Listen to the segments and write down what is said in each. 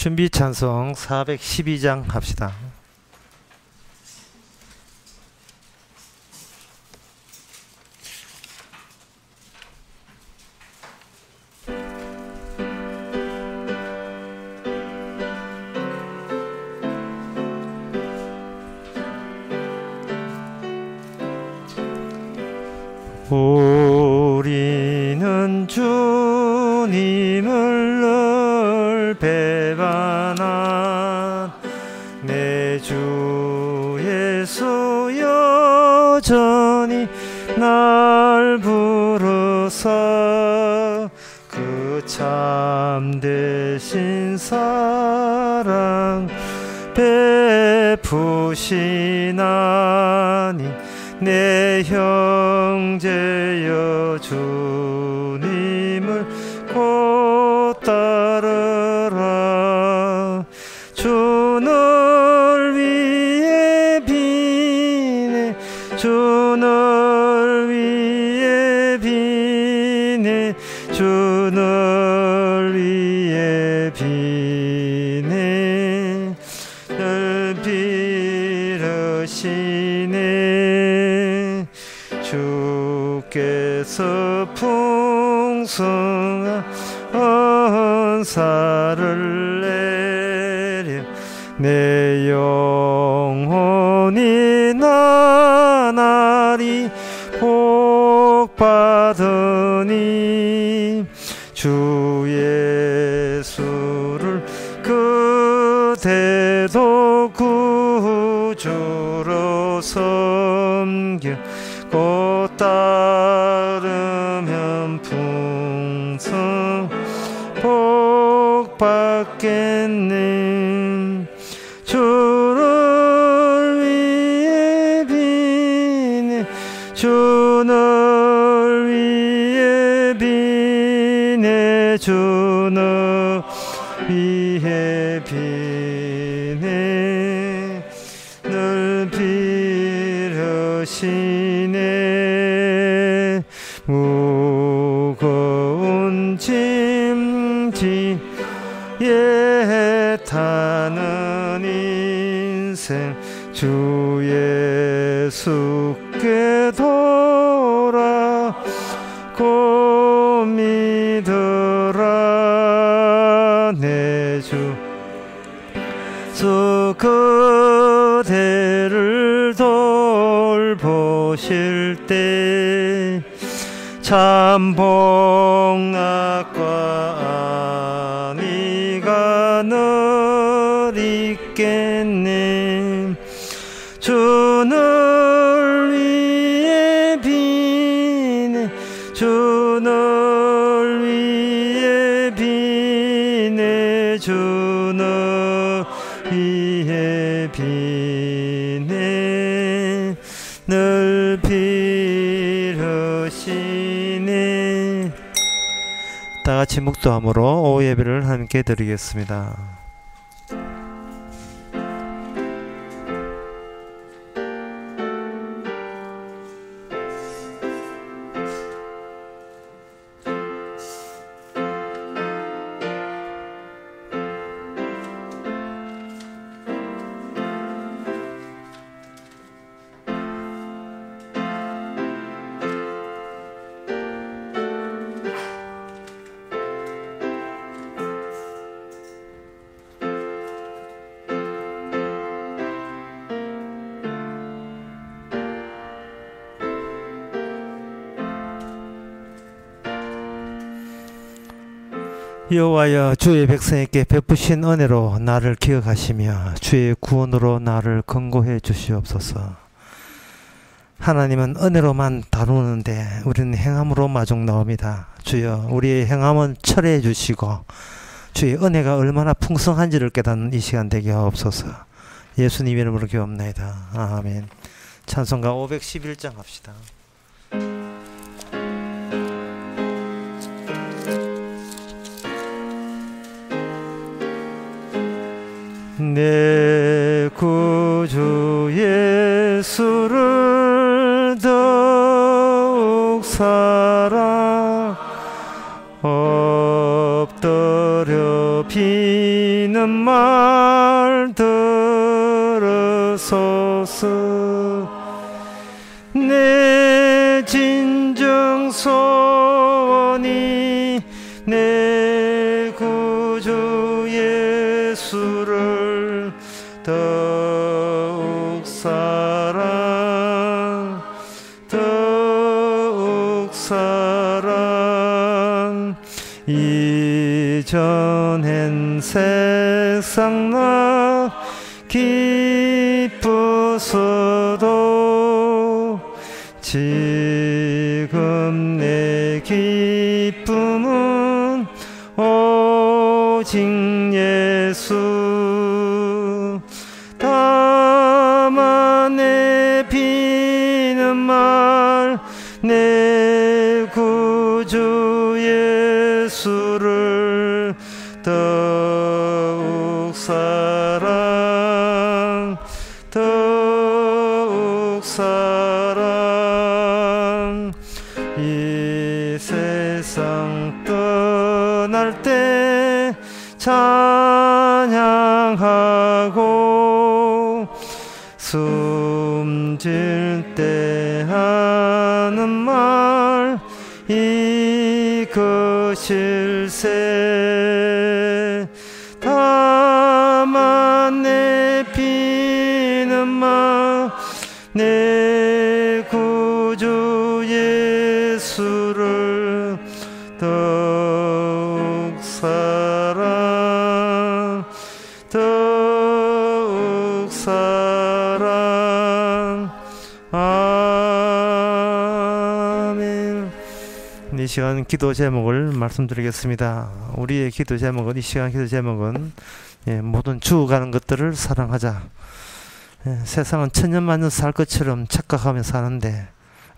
준비 찬송 412장 합시다. 우리는 주님을 늘 배반한 내 주 예수 여전히 날 부르사 그 참되신 사랑 베푸시나니 내 형제여 주님을 곧 따르라. 주를 위해 비네 주를 위해 비네 주를 위해 비네 늘 빌으시네. 주께서 풍성한 은사를 내려 내 영혼이 나날이 복받으니 주 예수를 그대도 구주로 섬겨 곧 따르면 풍성 복받겠네. 주를 위해 비네 주를 위해 비네 주를 위해 비네 늘 빌으시네. 무거운 짐지 예 타는 인생 주 예수께 돌아고 믿으라. 내 주 그대를 돌보실 때 참 복락과 안위가 늘 있겠네. 주를 위해 비네 주를 위해 비네 주를 위해 비네 늘 빌으시네. 다같이 묵도함으로 오후 예배를 함께 드리겠습니다. 여호와여 주의 백성에게 베푸신 은혜로 나를 기억하시며 주의 구원으로 나를 권고해 주시옵소서. 하나님은 은혜로만 다루는데 우리는 행함으로 마중 나옵니다. 주여 우리의 행함은 철회해 주시고 주의 은혜가 얼마나 풍성한지를 깨닫는 이 시간 되게 하옵소서. 예수님 이름으로 기도합나이다. 아멘. 찬송가 511장 합시다. 내 구주 예수를 더욱 사랑 엎드려 비는 비는 말 들으소서. 내 진정 소원이 내 구주 예수를 더욱 사랑 이전엔 세상 나 기쁘서도 지금 내 기쁨은 오직 예수. 다만 내 비는 말 내 구주 예수를 더욱 사랑 이 세상 떠날 때 찬양하고 숨질 때 하는 말 이것일세. 다만 내 비는 말 내 구주 예수를 더욱 사랑 아멘. 이 시간 기도 제목을 말씀드리겠습니다. 우리의 기도 제목은, 이 시간 기도 제목은 모든 죽어가는 것들을 사랑하자. 세상은 천년만년 살 것처럼 착각하며 사는데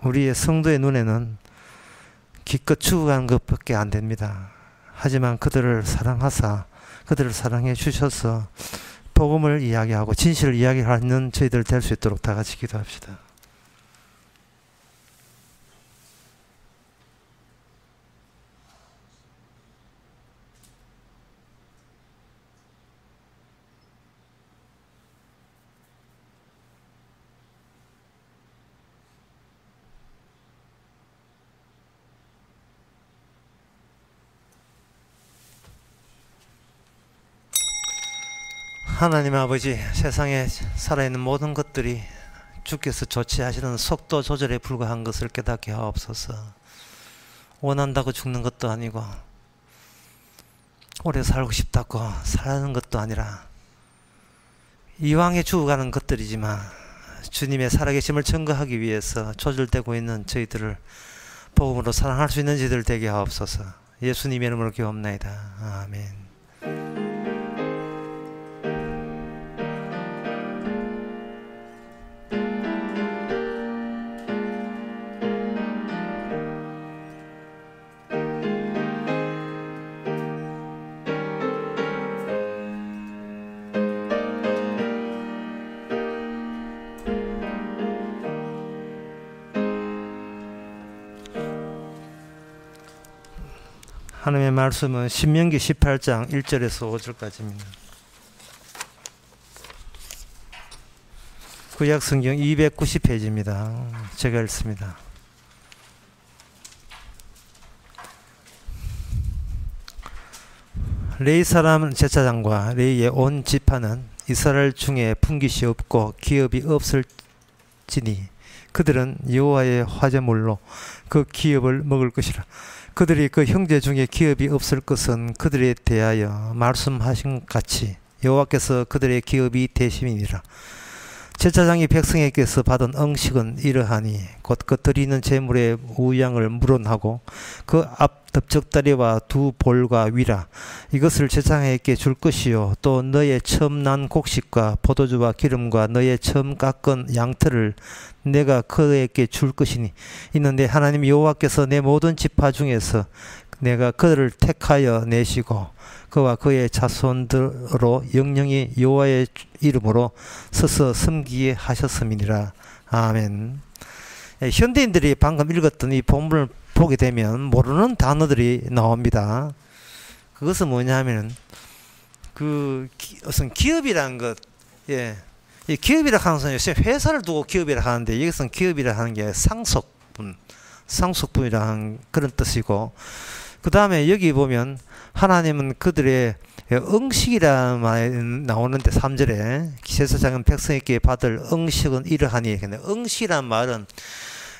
우리의 성도의 눈에는 기껏 죽어가는 것밖에 안 됩니다. 하지만 그들을 사랑하사 그들을 사랑해 주셔서 복음을 이야기하고 진실을 이야기하는 저희들 될 수 있도록 다 같이 기도합시다. 하나님 아버지, 세상에 살아있는 모든 것들이 주께서 조치하시는 속도 조절에 불과한 것을 깨닫게 하옵소서. 원한다고 죽는 것도 아니고 오래 살고 싶다고 살아가는 것도 아니라 이왕에 죽어가는 것들이지만 주님의 살아계심을 증거하기 위해서 조절되고 있는 저희들을 복음으로 사랑할 수 있는 저희들 되게 하옵소서. 예수님의 이름으로 기도합나이다. 아멘. 하나님의 말씀은 신명기 18장 1절에서 5절까지입니다. 구약성경 290페이지입니다. 제가 읽습니다. 레위 사람 제사장과 레위의 온 지파는 이스라엘 중에 분깃이 없고 기업이 없을지니 그들은 여호와의 화제물로 그 기업을 먹을 것이라. 그들이 그 형제 중에 기업이 없을 것은 그들에 대하여 말씀하신 같이 여호와께서 그들의 기업이 되심이니라. 제사장이 백성에게서 받은 응식은 이러하니 곧 그 드리는 제물의 우양을 물어나고 그 앞 넓적다리와 두 볼과 위라 이것을 제사장에게 줄 것이요 또 너의 처음 난 곡식과 포도주와 기름과 너의 처음 깎은 양털을 내가 그에게 줄 것이니 있는데 하나님 여호와께서 내 모든 지파 중에서 내가 그들을 택하여 내시고 그와 그의 자손들로 영영이 여호와의 이름으로 서서 섬기게 하셨음이니라. 아멘. 현대인들이 방금 읽었던 이 본문을 보게 되면 모르는 단어들이 나옵니다. 그것은 뭐냐면 우선 기업이라는 것, 예. 이 기업이라 하는 것은 요새 회사를 두고 기업이라 하는데, 여기서는 기업이라 하는 게 상속분이라는 그런 뜻이고, 그 다음에 여기 보면 하나님은 그들의 응식이라는 말이 나오는데 3절에 제사장은 백성에게 받을 응식은 이러하니, 응식이란 말은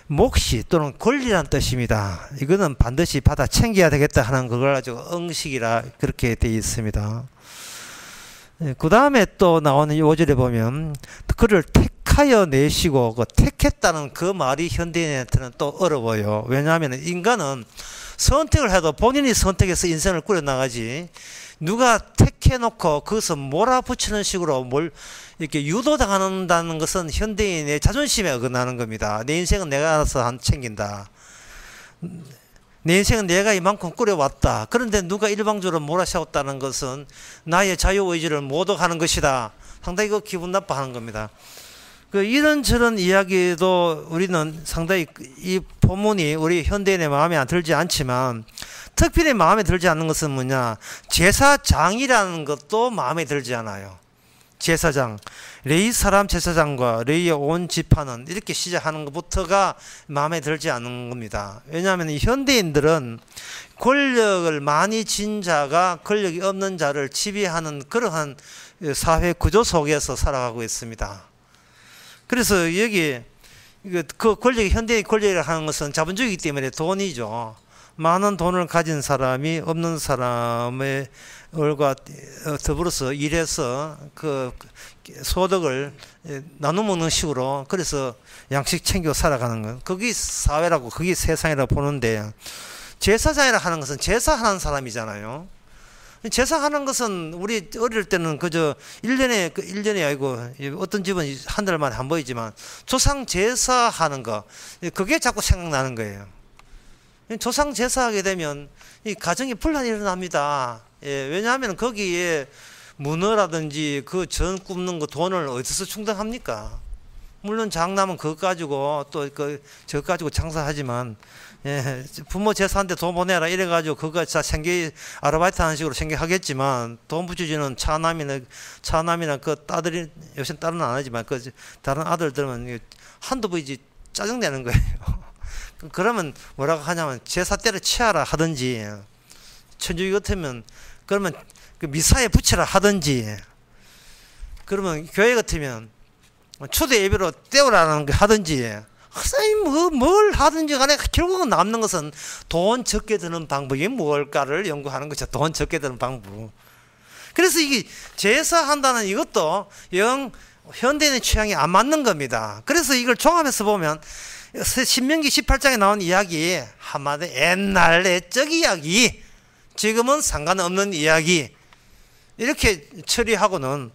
몫이 또는 권리란 뜻입니다. 이거는 반드시 받아 챙겨야 되겠다 하는 그걸 가지고 응식이라 그렇게 되어 있습니다. 그 다음에 또 나오는 5절에 보면 그를 택하여 내시고, 그 택했다는 그 말이 현대인한테는 또 어려워요. 왜냐하면 인간은 선택을 해도 본인이 선택해서 인생을 꾸려나가지, 누가 택해놓고 그것을 몰아붙이는 식으로 뭘 이렇게 유도당한다는 것은 현대인의 자존심에 어긋나는 겁니다. 내 인생은 내가 알아서 챙긴다. 내 인생은 내가 이만큼 꾸려왔다. 그런데 누가 일방적으로 몰아세웠다는 것은 나의 자유의지를 모독하는 것이다. 상당히 그 기분 나빠하는 겁니다. 이런저런 이야기도 우리는 상당히 이 본문이 우리 현대인의 마음에 들지 않지만, 특별히 마음에 들지 않는 것은 뭐냐, 제사장이라는 것도 마음에 들지 않아요. 제사장, 레위 사람 제사장과 레위의 온 지파는 이렇게 시작하는 것부터가 마음에 들지 않는 겁니다. 왜냐하면 이 현대인들은 권력을 많이 진 자가 권력이 없는 자를 지배하는 그러한 사회 구조 속에서 살아가고 있습니다. 그래서 여기 그 권력이, 현대의 권력이라고 하는 것은 자본주의이기 때문에 돈이죠. 많은 돈을 가진 사람이 없는 사람의 얼과 더불어서 일해서 그 소득을 나눠 먹는 식으로, 그래서 양식 챙겨 살아가는 것, 그게 사회라고, 그게 세상이라고 보는데, 제사장이라 하는 것은 제사하는 사람이잖아요. 제사하는 것은 우리 어릴 때는 그저 1년에 아니고 어떤 집은 한 달 만에 한 번이지만, 조상 제사하는 거, 그게 자꾸 생각나는 거예요. 조상 제사하게 되면 이 가정에 분란이 일어납니다. 예, 왜냐하면 거기에 문어라든지 그 전 굽는 거 돈을 어디서 충당합니까? 물론 장남은 그거 가지고 또 저 가지고 장사하지만, 예, 부모 제사한테 돈 보내라 이래가지고 그거 자 생계 아르바이트 하는 식으로 생계하겠지만, 돈 붙여주는 차남이나 그 딸들이, 요새 딸은 안 하지만 그 다른 아들들은 한두 번이지 짜증내는 거예요. 그러면 뭐라고 하냐면 제사 때를 치하라 하든지, 천주교 같으면 그러면 그 미사에 붙이라 하든지, 그러면 교회 같으면 초대 예배로 때우라는 거 하든지, 뭘 하든지 간에 결국은 남는 것은 돈 적게 드는 방법이 무엇일까를 연구하는 거죠. 돈 적게 드는 방법. 그래서 이게 제사한다는 이것도 영 현대인의 취향이 안 맞는 겁니다. 그래서 이걸 종합해서 보면 신명기 18장에 나온 이야기, 한마디 옛날 옛적 이야기, 지금은 상관없는 이야기, 이렇게 처리하고는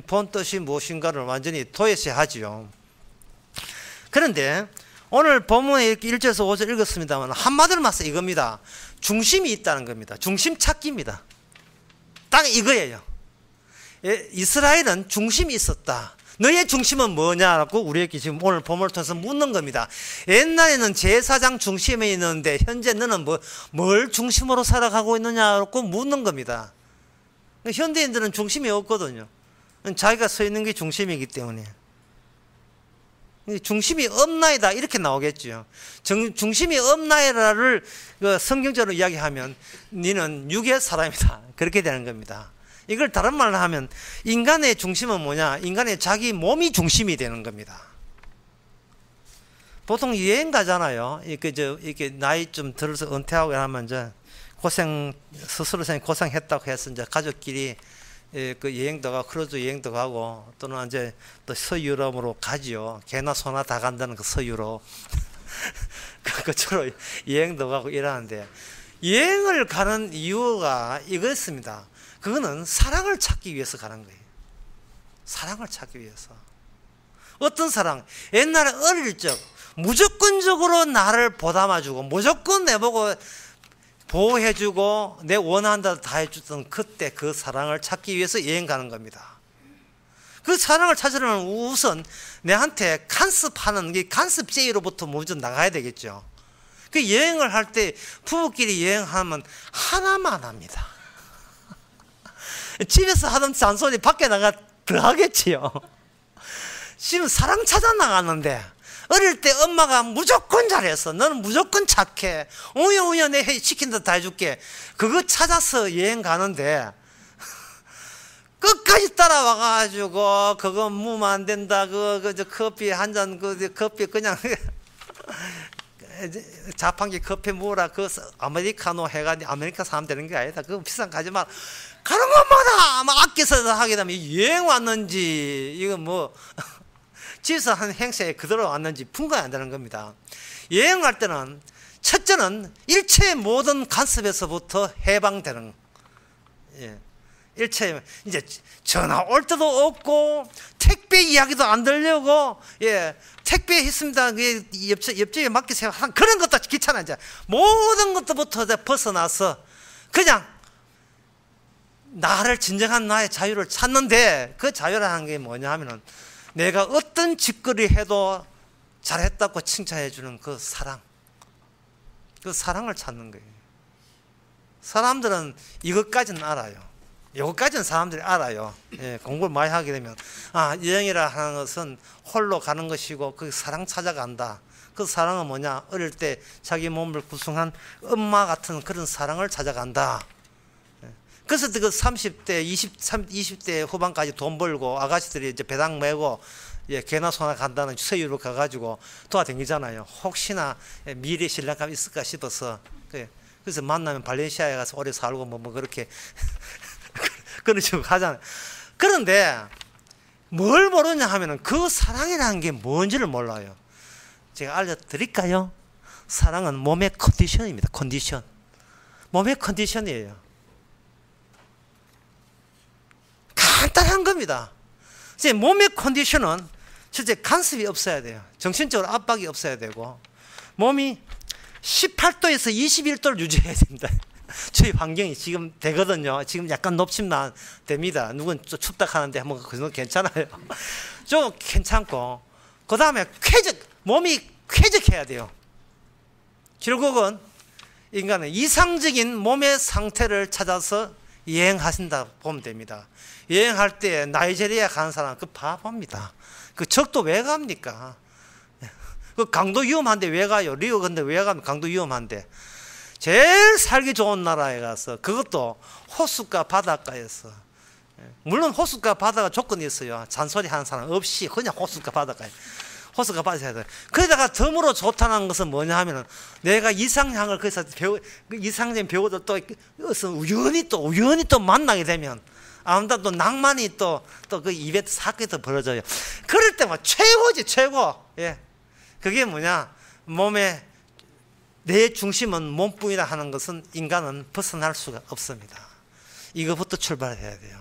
본 뜻이 무엇인가를 완전히 도외시하지요. 그런데 오늘 본문에 이렇게 1절에서 5절 읽었습니다만, 한마디로 말해서 이겁니다. 중심이 있다는 겁니다. 중심 찾기입니다. 딱 이거예요. 이스라엘은 중심이 있었다. 너의 중심은 뭐냐고 우리에게 지금 오늘 본문을 통해서 묻는 겁니다. 옛날에는 제사장 중심에 있는데 현재 너는 뭘 중심으로 살아가고 있느냐고 묻는 겁니다. 현대인들은 중심이 없거든요. 자기가 서 있는 게 중심이기 때문에. 중심이 없나이다 이렇게 나오겠죠. 중심이 없나이다를 성경적으로 이야기하면 너는 육의 사람이다, 그렇게 되는 겁니다. 이걸 다른 말로 하면 인간의 중심은 뭐냐, 인간의 자기 몸이 중심이 되는 겁니다. 보통 여행 가잖아요. 이렇게 나이 좀 들어서 은퇴하고 하면 이제 스스로 고생했다고 해서 이제 가족끼리 그 여행도 가고 크루즈 여행도 가고, 또는 이제 또 서유럽으로 가지요. 개나 소나 다 간다는 그 서유럽. 그처럼 여행도 가고 이러는데, 여행을 가는 이유가 이거였습니다. 그거는 사랑을 찾기 위해서 가는 거예요. 사랑을 찾기 위해서. 어떤 사랑? 옛날에 어릴 적 무조건적으로 나를 보담아주고 무조건 내보고 보호해주고 내 원하는 대로 다 해주던 그때 그 사랑을 찾기 위해서 여행 가는 겁니다. 그 사랑을 찾으려면 우선 내한테 간섭하는 게 간섭제의로부터 먼저 나가야 되겠죠. 그 여행을 할 때 부부끼리 여행하면 하나만 합니다. 집에서 하던 잔소리 밖에 나가 더 하겠지요. 지금 사랑 찾아 나갔는데 어릴 때 엄마가 무조건 잘했어. 너는 무조건 착해. 우여 내 시킨 대로 다 해줄게. 그거 찾아서 여행 가는데 끝까지 따라와가지고 그거 무면 안 된다. 저 커피 한 잔 커피 그냥 자판기 커피 무라 그 아메리카노 해가지고 아메리카 사면 되는 게 아니다. 그거 비싼 거 하지 마. 가는 것마다 막 아껴서 하게 되면 여행 왔는지 이거 뭐 집에서 한 행사에 그대로 왔는지 분간이 안 되는 겁니다. 여행 갈 때는 첫째는 일체의 모든 간섭에서부터 해방되는, 예. 일체 이제 전화 올 때도 없고 택배 이야기도 안 들려고, 예. 택배 했습니다. 옆집에 맡기세요. 그런 것도 귀찮아. 이제 모든 것부터 벗어나서 그냥 나를 진정한 나의 자유를 찾는데, 그 자유라는 게 뭐냐 하면은 내가 어떤 짓거리 해도 잘했다고 칭찬해 주는 그 사랑, 그 사랑을 찾는 거예요. 사람들은 이것까지는 알아요. 이것까지는 사람들이 알아요. 예, 공부를 많이 하게 되면 여행이라 하는 것은 홀로 가는 것이고 그 사랑 찾아간다. 그 사랑은 뭐냐? 어릴 때 자기 몸을 구성한 엄마 같은 그런 사랑을 찾아간다. 그래서 그 30대, 20대 후반까지 돈 벌고 아가씨들이 이제 배당 메고, 예, 개나 소나 간다는 서유로 가가지고 도와다니잖아요. 혹시나 미래 신랑감이 있을까 싶어서. 그래서 만나면 발렌시아에 가서 오래 살고 뭐 그렇게 그런 식으로 하잖아요. 그런데 뭘 모르냐 하면은 그 사랑이라는 게 뭔지를 몰라요. 제가 알려드릴까요? 사랑은 몸의 컨디션입니다. 컨디션. 몸의 컨디션이에요. 간단한 겁니다. 이제 몸의 컨디션은 실제 간섭이 없어야 돼요. 정신적으로 압박이 없어야 되고, 몸이 18도에서 21도를 유지해야 됩니다. 저희 환경이 지금 되거든요. 지금 약간 높지만 됩니다. 누군 좀 춥다 하는데 한번 그건 괜찮아요. 좀 괜찮고, 그 다음에 몸이 쾌적해야 돼요. 결국은 인간은 이상적인 몸의 상태를 찾아서 여행하신다 보면 됩니다. 여행할 때 나이지리아 가는 사람 그 바보입니다. 그 적도 왜 갑니까? 그 강도 위험한데 왜 가요? 리오 근데 왜 가면 강도 위험한데. 제일 살기 좋은 나라에 가서, 그것도 호수가 바닷가에서, 물론 호수가 바다가 조건이 있어요. 잔소리 하는 사람 없이 그냥 호수가 바닷가에, 호수가 바다에 돼요. 거기다가 덤으로 좋다는 것은 뭐냐 하면은 내가 이상향을 거기서 이상적인 배우들 또 우연히 또 만나게 되면 아무튼 또 낭만이 또 그 입에 사건이 더 벌어져요. 그럴 때만 최고지, 최고. 예. 그게 뭐냐? 몸에 내 중심은 몸뿐이라 하는 것은 인간은 벗어날 수가 없습니다. 이거부터 출발해야 돼요.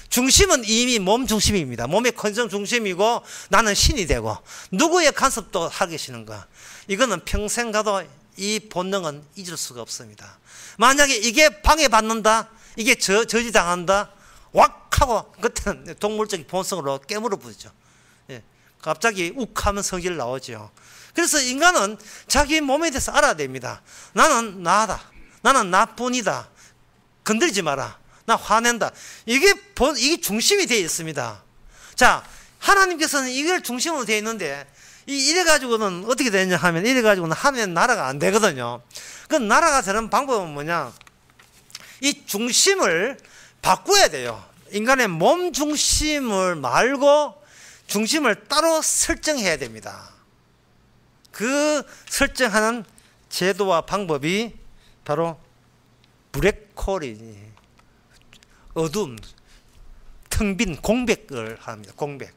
중심은 이미 몸 중심입니다. 몸의 컨디션 중심이고 나는 신이 되고 누구의 간섭도 하기 싫은 거야. 이거는 평생 가도 이 본능은 잊을 수가 없습니다. 만약에 이게 방해받는다, 이게 저지당한다, 왁 하고 그때는 동물적인 본성으로 깨물어 부죠. 예. 갑자기 욱하면 성질 나오죠. 그래서 인간은 자기 몸에 대해서 알아야 됩니다. 나는 나다. 나는 나뿐이다. 건드리지 마라. 나 화낸다. 이게 중심이 되어 있습니다. 자, 하나님께서는 이걸 중심으로 되어 있는데, 이래가지고는 어떻게 되냐 하면, 이래가지고는 하나님의 나라가 안 되거든요. 그 나라가 되는 방법은 뭐냐? 이 중심을 바꿔야 돼요. 인간의 몸 중심을 말고 중심을 따로 설정해야 됩니다. 그 설정하는 제도와 방법이 바로 블랙홀이, 어둠, 텅 빈 공백을 합니다. 공백.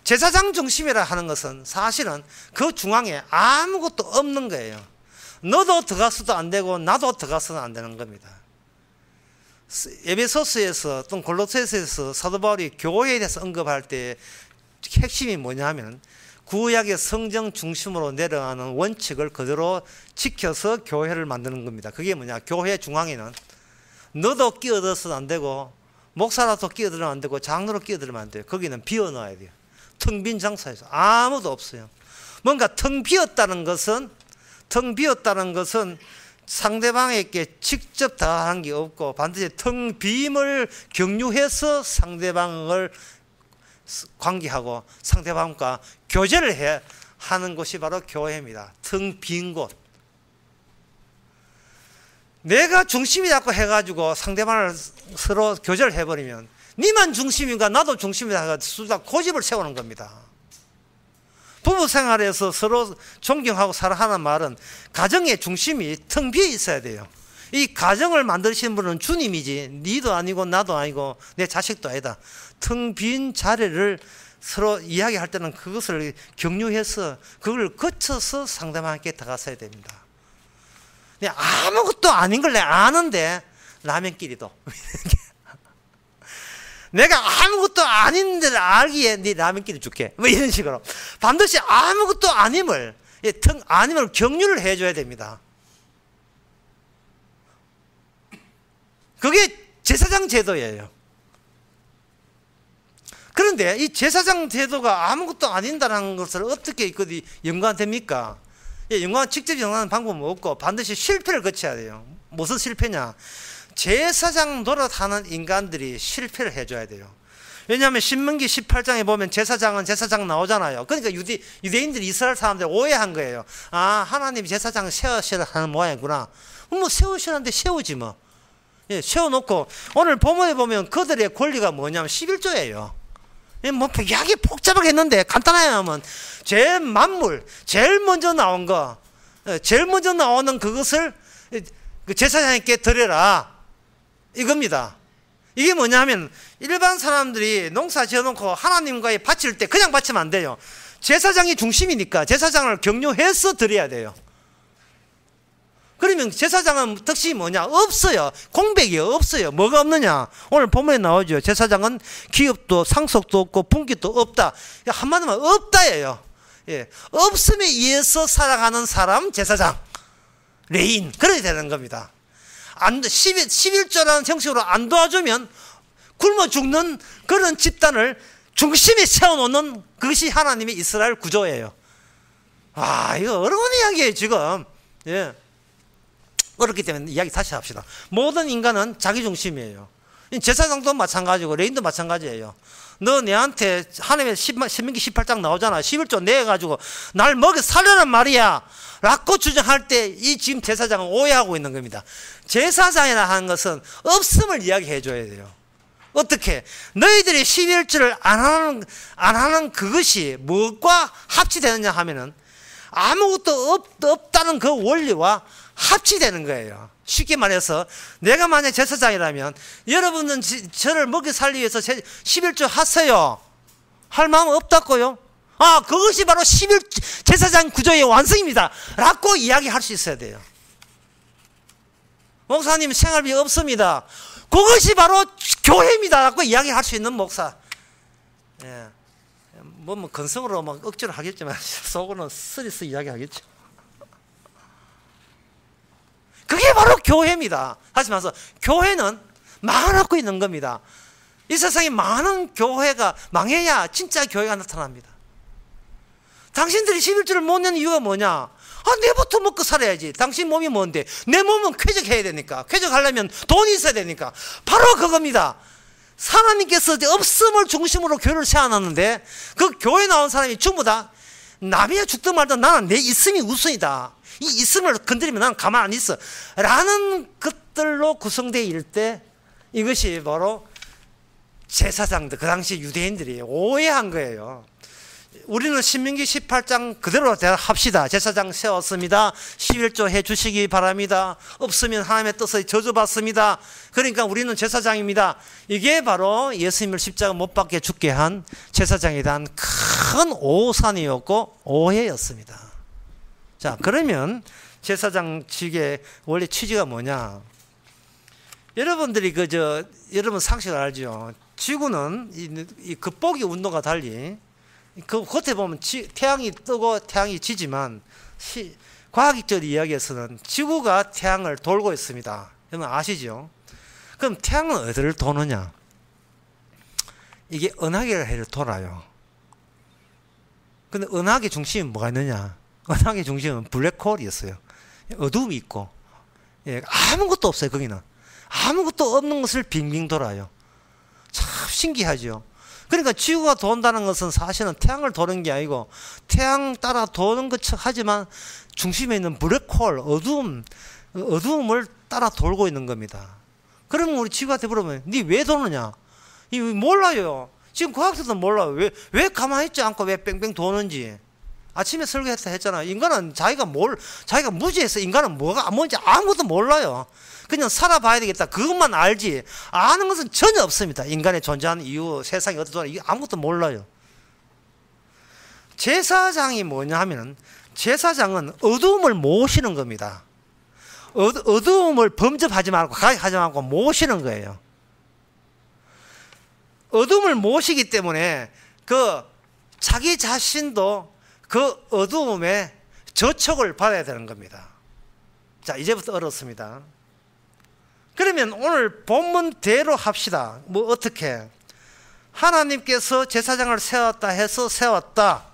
제사장 중심이라 하는 것은 사실은 그 중앙에 아무것도 없는 거예요. 너도 들어가서도 안 되고 나도 들어가서는 안 되는 겁니다. 에베소서에서 또는 골로새서에서 사도 바울이 교회에 대해서 언급할 때 핵심이 뭐냐 하면 구약의 성경 중심으로 내려가는 원칙을 그대로 지켜서 교회를 만드는 겁니다. 그게 뭐냐? 교회 중앙에는 너도 끼어들어서는 안 되고 목사라도 끼어들면 안 되고 장로로 끼어들면 안 돼요. 거기는 비워놔야 돼요. 텅 빈 장소에서 아무도 없어요. 뭔가 텅 비었다는 것은 상대방에게 직접 다한 게 없고 반드시 텅 빔을 경유해서 상대방을 관계하고 상대방과 교제를 하는 곳이 바로 교회입니다. 텅 빈 곳. 내가 중심이라고 해가지고 상대방을 서로 교제를 해버리면 니만 중심인가 나도 중심이다 해가지고 고집을 세우는 겁니다. 부부 생활에서 서로 존경하고 살아가는 말은 가정의 중심이 텅 비어 있어야 돼요. 이 가정을 만드시는 분은 주님이지 니도 아니고 나도 아니고 내 자식도 아니다. 텅 빈 자리를 서로 이야기할 때는 그것을 경유해서 그걸 거쳐서 상대방에게 다가서야 됩니다. 아무것도 아닌 걸 내가 아는데 라면끼리도 내가 아무것도 아닌 데를 알기에 네 라면끼리 줄게 뭐 이런 식으로 반드시 아무것도 아님을 아님을 경유를 해줘야 됩니다. 그게 제사장 제도예요. 그런데 이 제사장 제도가 아무것도 아닌다는 것을 어떻게 연관됩니까? 직접 연관하는 방법은 없고 반드시 실패를 거쳐야 돼요. 무슨 실패냐? 제사장 노릇하는 인간들이 실패를 해줘야 돼요. 왜냐하면 신명기 18장에 보면 제사장은 제사장 나오잖아요. 그러니까 유대인들이 이스라엘 사람들 오해한 거예요. 아, 하나님이 제사장을 세우시라 하는 모양이구나. 뭐 세우시라는데 세우지 뭐. 예, 세워놓고 오늘 본문에 보면 그들의 권리가 뭐냐면 11조예요. 뭐 이야기 복잡하게 했는데 간단하게 하면 제일 만물, 제일 먼저 나온 거, 제일 먼저 나오는 그것을 제사장에게 드려라 이겁니다. 이게 뭐냐면 일반 사람들이 농사 지어놓고 하나님과의 바칠 때 그냥 바치면 안 돼요. 제사장이 중심이니까 제사장을 경유해서 드려야 돼요. 그러면 제사장은 특징이 뭐냐? 없어요. 공백이 없어요. 뭐가 없느냐? 오늘 본문에 나오죠. 제사장은 기업도 상속도 없고 분깃도 없다. 한마디만 없다예요. 예. 없음에 의해서 살아가는 사람 제사장 레인 그래야 되는 겁니다. 11조라는 형식으로 안 도와주면 굶어 죽는 그런 집단을 중심에 세워놓는 그것이 하나님의 이스라엘 구조예요. 아, 이거 어려운 이야기예요 지금. 예. 어렵기 때문에 이야기 다시 합시다. 모든 인간은 자기 중심이에요. 제사장도 마찬가지고 레인도 마찬가지예요. 너 내한테 하나님의 신명기 18장 나오잖아. 11조 내가지고 날 먹여 살려란 말이야 라고 주장할 때 이 지금 제사장은 오해하고 있는 겁니다. 제사장이라 하는 것은 없음을 이야기해 줘야 돼요. 어떻게? 너희들이 11조를 안 하는 그것이 무엇과 합치되느냐 하면은 아무것도 없다는 그 원리와 합치되는 거예요. 쉽게 말해서 내가 만약 제사장이라면 여러분은 저를 먹여 살리기 위해서 11조 하세요 할 마음 없다고요? 아, 그것이 바로 제사장 구조의 완성입니다 라고 이야기할 수 있어야 돼요. 목사님 생활비 없습니다. 그것이 바로 교회입니다 라고 이야기할 수 있는 목사. 예. 뭐 건성으로 막 억지로 하겠지만 속으로는 쓰리스 이야기하겠죠. 그게 바로 교회입니다. 다시 말해서 교회는 망하고 있는 겁니다. 이 세상에 많은 교회가 망해야 진짜 교회가 나타납니다. 당신들이 11조를 못 내는 이유가 뭐냐? 아, 내부터 먹고 살아야지. 당신 몸이 뭔데? 내 몸은 쾌적해야 되니까. 쾌적하려면 돈이 있어야 되니까. 바로 그겁니다. 하나님께서 없음을 중심으로 교회를 세워놨는데 그 교회 나온 사람이 전부 다 남이야 죽든 말든 나는 내 있음이 우선이다. 이 있음을 건드리면 나는 가만 안 있어 라는 것들로 구성되어 있을 때 이것이 바로 제사장들, 그 당시 유대인들이 오해한 거예요. 우리는 신명기 18장 그대로 합시다. 제사장 세웠습니다. 11조 해 주시기 바랍니다. 없으면 하나님의 뜻을 저주받습니다. 그러니까 우리는 제사장입니다. 이게 바로 예수님을 십자가 못 박게 죽게 한 제사장에 대한 큰 오산이었고 오해였습니다. 자, 그러면 제사장직의 원래 취지가 뭐냐? 여러분들이 여러분 상식을 알죠? 지구는 이 겉보기 운동과 달리 그 겉에 보면 태양이 뜨고 태양이 지지만 과학적 이야기에서는 지구가 태양을 돌고 있습니다. 여러분 아시죠? 그럼 태양은 어디를 도느냐? 이게 은하계를 해를 돌아요. 근데 은하계 중심에 뭐가 있느냐? 은하계 중심은 블랙홀이었어요. 어둠이 있고 예, 아무것도 없어요. 거기는 아무것도 없는 것을 빙빙 돌아요. 참 신기하죠. 그러니까 지구가 돈다는 것은 사실은 태양을 도는 게 아니고 태양 따라 도는 것처럼 하지만 중심에 있는 블랙홀, 어두움을 따라 돌고 있는 겁니다. 그러면 우리 지구한테 물어보면 니 왜 도느냐? 이 몰라요. 지금 과학자도 몰라요. 왜 가만히 있지 않고 왜 뺑뺑 도는지. 아침에 설교했다 했잖아. 인간은 자기가 무지해서 인간은 뭔지 아무것도 몰라요. 그냥 살아봐야 되겠다. 그것만 알지. 아는 것은 전혀 없습니다. 인간의 존재하는 이유, 세상이 어떻게 돌아가는지 아무것도 몰라요. 제사장이 뭐냐 하면은 제사장은 어두움을 모시는 겁니다. 어두움을 범접하지 말고 가하지 말고 모시는 거예요. 어둠을 모시기 때문에 그 자기 자신도 그 어두움에 저촉을 받아야 되는 겁니다. 자, 이제부터 어렵습니다. 그러면 오늘 본문대로 합시다. 뭐 어떻게? 하나님께서 제사장을 세웠다 해서 세웠다.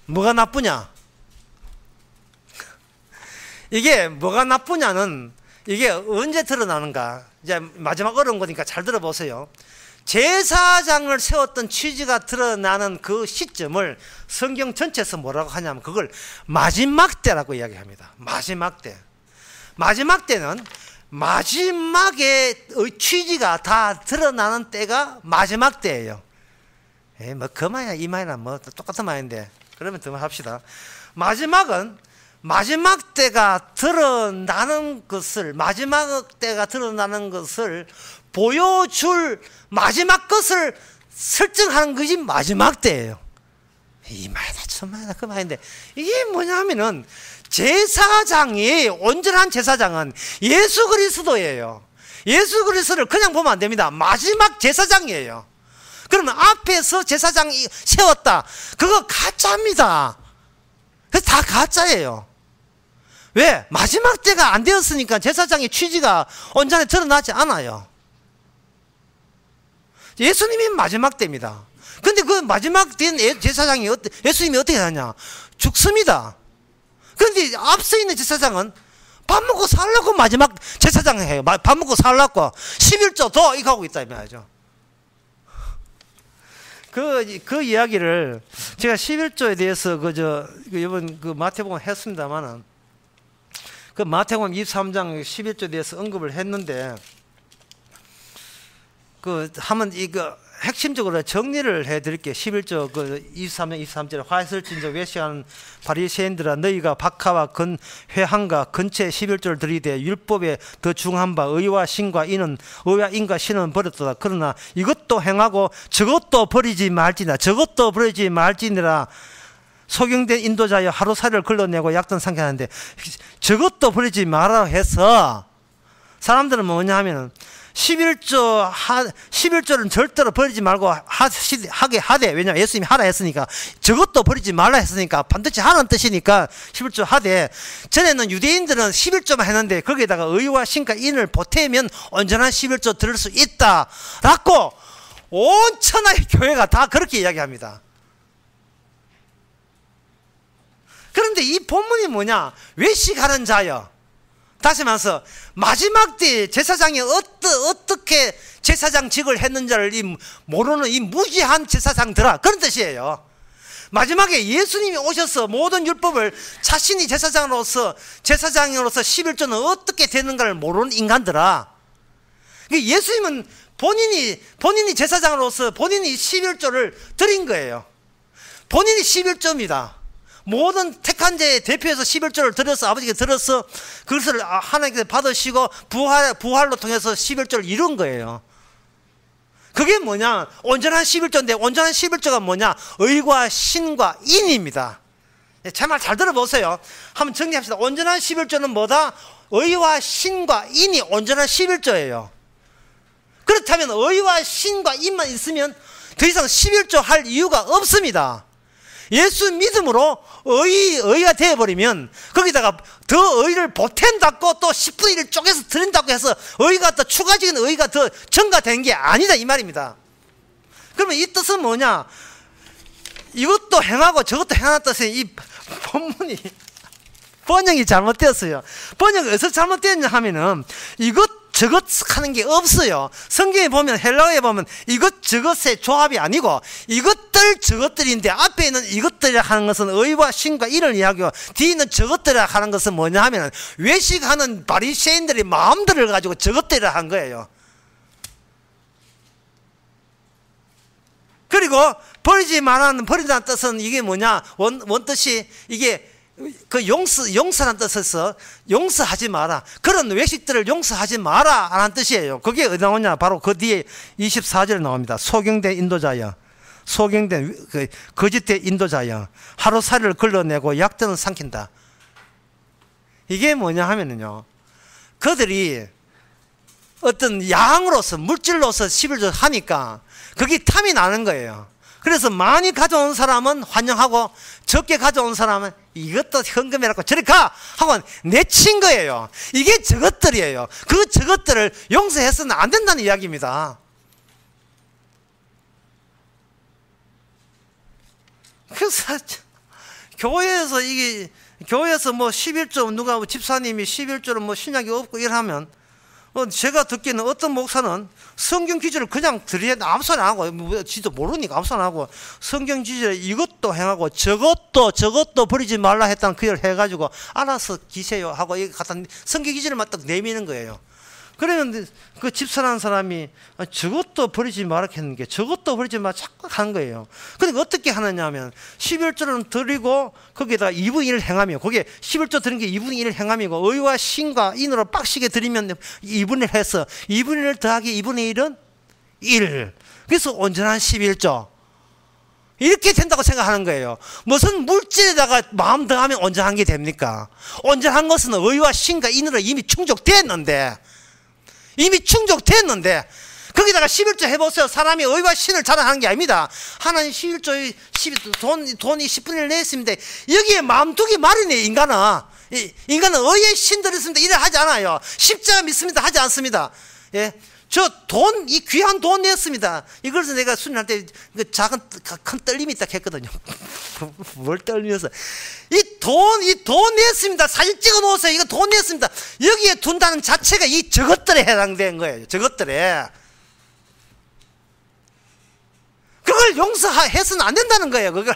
뭐가 나쁘냐? 이게 뭐가 나쁘냐는 이게 언제 드러나는가? 이제 마지막 어려운 거니까 잘 들어보세요. 제사장을 세웠던 취지가 드러나는 그 시점을 성경 전체에서 뭐라고 하냐면 그걸 마지막 때라고 이야기합니다. 마지막 때. 마지막 때는 마지막의 취지가 다 드러나는 때가 마지막 때예요. 뭐 그만이야 이 말이나 뭐 똑같은 말인데 그러면 더 합시다. 마지막은 마지막 때가 드러나는 것을 보여줄 마지막 것을 설정하는 것이 마지막 때예요. 이 말이다 천만이다 그 말인데 이게 뭐냐면은 제사장이 온전한 제사장은 예수 그리스도예요. 예수 그리스도를 그냥 보면 안 됩니다. 마지막 제사장이에요. 그러면 앞에서 제사장이 세웠다. 그거 가짜입니다. 그래서 다 가짜예요. 왜? 마지막 때가 안 되었으니까 제사장의 취지가 온전히 드러나지 않아요. 예수님이 마지막 때입니다. 근데 그 마지막 된 제사장이 예수님이 어떻게 하냐? 죽습니다. 그런데 앞서 있는 제사장은 밥 먹고 살라고 마지막 제사장을 해요. 밥 먹고 살라고 11조 더 이거 하고 있다 이 말이죠. 그 이야기를 제가 11조에 대해서 이번 마태복음 했습니다만은 그 마태복음 23장 11조에 대해서 언급을 했는데 한번 핵심적으로 정리를 해드릴게요. 11조 23장 23절에 화설진저 외식하는 바리새인들아 너희가 박하와 회함과 근처에 11조를 들이대 율법에 더 중한 바 의와 신과 인과 신은 버렸도다. 그러나 이것도 행하고 저것도 버리지 말지니라. 소경된 인도자여 하루살이를 걸러내고 약돈 상쾌하는데 저것도 버리지 마라 해서 사람들은 뭐냐 하면은 11조는 절대로 버리지 말고 하게 하되 왜냐하면 예수님이 하라 했으니까 저것도 버리지 말라 했으니까 반드시 하라는 뜻이니까 11조 하되 전에는 유대인들은 11조만 했는데 거기에다가 의와 신과 인을 보태면 온전한 11조 들을 수 있다 라고 온 천하의 교회가 다 그렇게 이야기합니다. 그런데 이 본문이 뭐냐? 외식하는 자여. 다시 말해서 마지막 때 제사장이 어떻게 제사장직을 했는지를 모르는 이 무지한 제사장들아 그런 뜻이에요. 마지막에 예수님이 오셔서 모든 율법을 자신이 제사장으로서 11조는 어떻게 되는가를 모르는 인간들아. 예수님은 본인이 제사장으로서 본인이 11조를 드린 거예요. 본인이 11조입니다. 모든 택한 자의 대표에서 11조를 드려서 아버지께 들어서 그것을 하나님께서 받으시고 부활로 통해서 11조를 이룬 거예요. 그게 뭐냐? 온전한 11조인데 온전한 11조가 뭐냐? 의와 신과 인입니다. 제 말 잘 들어보세요. 한번 정리합시다. 온전한 11조는 뭐다? 의와 신과 인이 온전한 11조예요. 그렇다면 의와 신과 인만 있으면 더 이상 11조 할 이유가 없습니다. 예수 믿음으로 의가 되어버리면 거기다가 더 의를 보탠다고 또 10분의 1을 쪼개서 드린다고 해서 의가 더 추가적인 의가 더 증가된 게 아니다 이 말입니다. 그러면 이 뜻은 뭐냐? 이것도 행하고 저것도 행하는 뜻은 이 본문이 번역이 잘못되었어요. 번역이 어디서 잘못되었냐 하면은 이것 저것 하는 게 없어요. 성경에 보면 헬라어에 보면 이것 저것의 조합이 아니고 이것들 저것들인데 앞에 있는 이것들이라 하는 것은 의와 신과 이를 이야기하고 뒤에 있는 저것들이라 하는 것은 뭐냐 하면 외식하는 바리새인들의 마음들을 가지고 저것들이라 한 거예요. 그리고 버리지 말라는 버리다는 뜻은 이게 뭐냐? 원뜻이 이게 그 용서라는 뜻에서 용서하지 마라. 그런 외식들을 용서하지 마라 라는 뜻이에요. 그게 어디 나오냐? 바로 그 뒤에 24절에 나옵니다. 소경된 인도자여. 소경된 거짓된 인도자여. 하루살이를 걸러내고 약전을 삼킨다. 이게 뭐냐 하면은요. 그들이 어떤 양으로서 물질로서 11조 하니까 그게 탐이 나는 거예요. 그래서 많이 가져온 사람은 환영하고 적게 가져온 사람은 이것도 헌금해라고 저리 가! 하고 내친 거예요. 이게 저것들이에요. 그 저것들을 용서해서는 안 된다는 이야기입니다. 그래서 교회에서 뭐 11조 누가 집사님이 11조를 뭐 신약이 없고 이러면 제가 듣기는 어떤 목사는 성경 기준을 그냥 아무 소리 안 하고 지도 모르니까 아무 소리 안 하고 성경 기준에 이것도 행하고 저것도 버리지 말라 했다는 그 일을 해가지고 알아서 기세요 하고 갖다 성경 기준을 딱 내미는 거예요. 그러면 그 집사라는 사람이 저것도 버리지 말라 했는 게 저것도 버리지 말라 자꾸 하는 거예요. 그러니까 어떻게 하느냐 하면 11조는 드리고 거기에다가 2분의 1을 행하며 그게 11조 드린 게 2분의 1을 행함이고 의와 신과 인으로 빡시게 드리면 2분의 1 해서 2분의 1 더하기 2분의 1은 1. 그래서 온전한 11조. 이렇게 된다고 생각하는 거예요. 무슨 물질에다가 마음 더하면 온전한 게 됩니까? 온전한 것은 의와 신과 인으로 이미 충족됐는데 거기다가 11조 해보세요. 사람이 의와 신을 자랑하는 게 아닙니다. 하나님 11조에 돈이 10분의 1 냈습니다. 여기에 마음 두기 마련이에요. 인간은 의의 신 들었습니다. 이래 하지 않아요. 십자가 믿습니다. 하지 않습니다. 예. 이 귀한 돈 냈습니다. 이걸서 내가 수련할 때 큰 떨림이 딱 했거든요. 뭘 떨면서. 이 돈 냈습니다. 사진 찍어 놓으세요. 이거 돈 냈습니다. 여기에 둔다는 자체가 이 저것들에 해당된 거예요. 저것들에. 그걸 용서해서는 안 된다는 거예요. 그걸.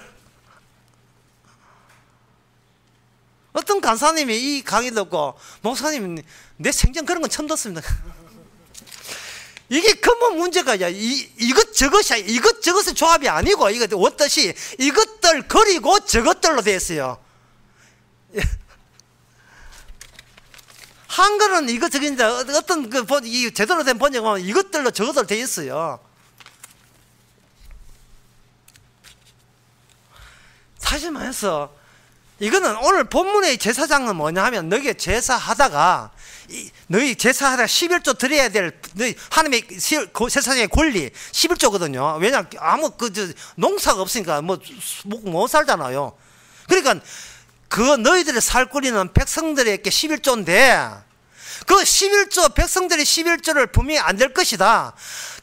어떤 간사님이 이 강의 듣고 목사님 내 생전 그런 건 처음 듣습니다. 이게 근본 문제가 이것저것의 조합이 아니고 이거 원뜻이 이것들 그리고 저것들로 되어 있어요. 한글은 이것저것인데 어떤 제대로 된 번역은 이것들로 저것들로 되어 있어요. 사실 말해서 이거는 오늘 본문의 제사장은 뭐냐 하면 너희 제사하다가 11조 드려야 될 너희 하나님의 제사장의 권리 11조거든요. 왜냐 아무 농사가 없으니까 못 살잖아요. 그러니까 너희들의 살 거리는 백성들에게 11조인데 그 11조 백성들이 11조를 분명히 안 될 것이다.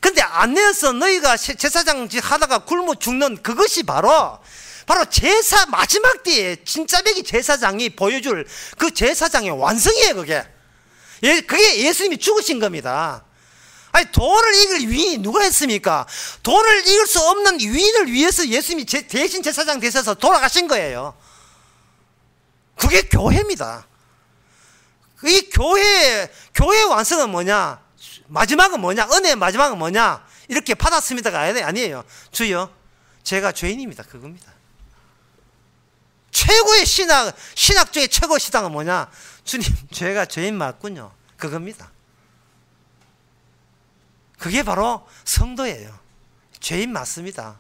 근데 안 내서 너희가 제사장 하다가 굶어 죽는 그것이 바로 제사 마지막 때에 진짜 백이 제사장이 보여줄 그 제사장의 완성이에요. 그게 예수님이 죽으신 겁니다. 아니 돈을 이길 위인이 누가 했습니까? 돈을 이길 수 없는 위인을 위해서 예수님이 대신 제사장 되셔서 돌아가신 거예요. 그게 교회입니다. 이 교회의 완성은 뭐냐? 마지막은 뭐냐? 은혜의 마지막은 뭐냐? 이렇게 받았습니다가 아니에요. 주여 제가 죄인입니다. 그겁니다. 최고의 신학 중에 최고의 신앙은 뭐냐? 주님, 죄가 죄인 맞군요. 그겁니다. 그게 바로 성도예요. 죄인 맞습니다.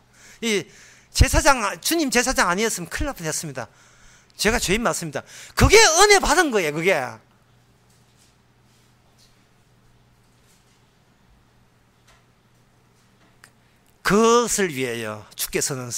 주님 제사장 아니었으면 큰일 났습니다. 제가 죄인 맞습니다. 그게 은혜 받은 거예요, 그게. 그것을 위하여 주께서는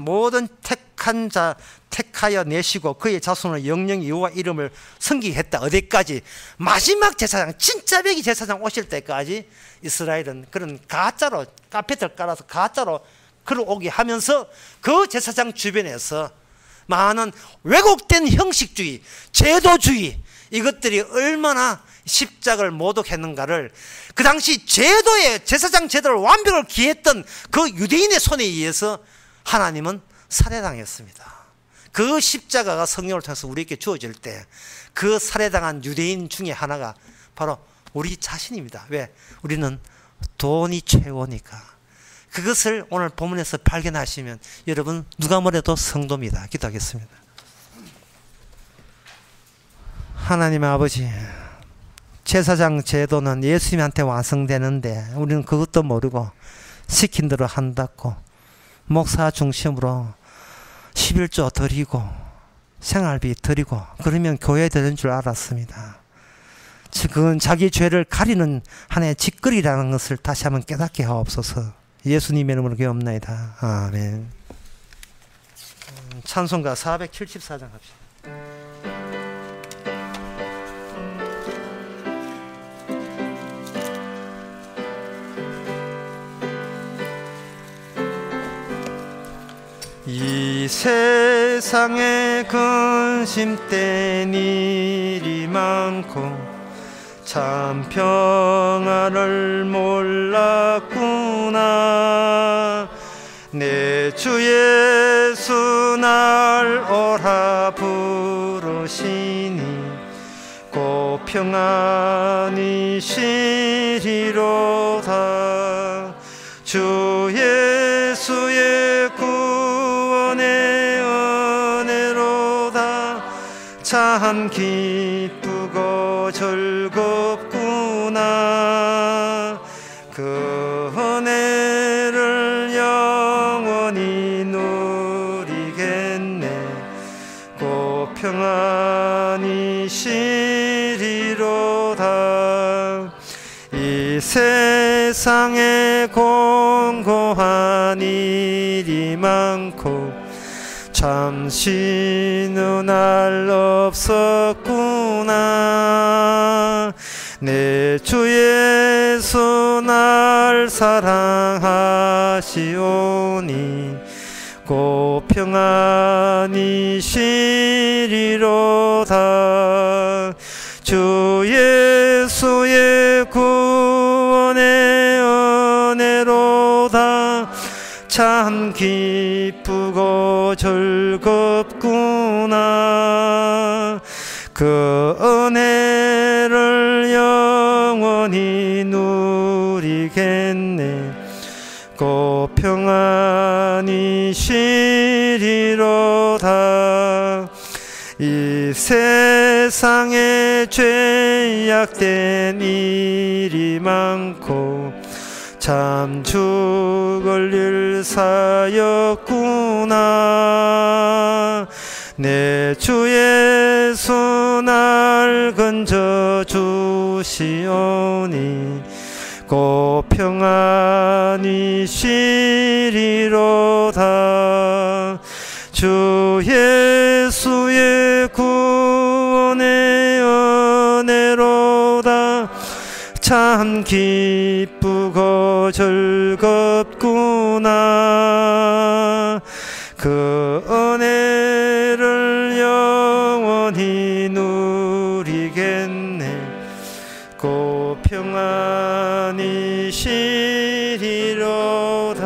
모든 택한 자 택하여 내시고 그의 자손을 영영히 여호와 이름을 섬기게 했다. 어디까지? 마지막 제사장, 진짜 백이 제사장 오실 때까지 이스라엘은 그런 가짜로 카페트를 깔아서 가짜로 그를 오게 하면서 그 제사장 주변에서 많은 왜곡된 형식주의, 제도주의, 이것들이 얼마나 십자가를 모독했는가를 그 당시 제도의 제사장 제도를 완벽을 기했던 그 유대인의 손에 의해서 하나님은 살해당했습니다. 그 십자가가 성령을 통해서 우리에게 주어질 때 그 살해당한 유대인 중에 하나가 바로 우리 자신입니다. 왜? 우리는 돈이 최고니까. 그것을 오늘 본문에서 발견하시면 여러분 누가 뭐래도 성도입니다. 기도하겠습니다. 하나님 아버지, 제사장 제도는 예수님한테 완성되는데 우리는 그것도 모르고 시킨 대로 한다고 목사 중심으로 11조 드리고 생활비 드리고 그러면 교회 되는 줄 알았습니다. 그건 자기 죄를 가리는 하나의 짓거리라는 것을 다시 한번 깨닫게 하옵소서. 예수님의 이름으로 기도합나이다. 아멘. 찬송가 474장 합시다. 이 세상에 근심된 일이 많고 참 평안을 몰랐구나. 내 주 예수 날 오라 부르시니 곧 평안이 시리로다. 주 예수의 구원의 은혜로다. 참 기쁘고 즐겁구나. 그 은혜를 영원히 누리겠네. 곧 평안이 시리로다. 이 세상에 공고한 일이 많고 참 쉬는 날 없었구나. 내 주 예수 날 사랑하시오니 곧 평안이 시리로다. 주 예수의 구원의 은혜로다. 참 기쁘고 즐겁구나. 그 은혜를 영원히 누리겠네. 곧 평안이 시리로다. 이 세상에 죄악된 일이 많고 참 죽을 일 사였구나. 내 주 예수 날 건져 주시오니 곧 평안이 시리로다. 주 예수의 구원의 은혜로다. 참 기쁘고 즐겁구나. 그 은혜를 영원히 누리겠네. 곧 평안이 시리로다.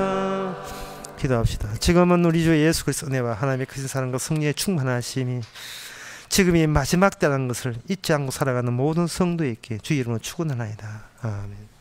기도합시다. 지금은 우리 주 예수 그리스도 은혜와 하나님의 크신 사랑과 성령의 충만하심이 지금이 마지막 때라는 것을 잊지 않고 살아가는 모든 성도에게 주의 이름으로 축원하나이다. 아멘.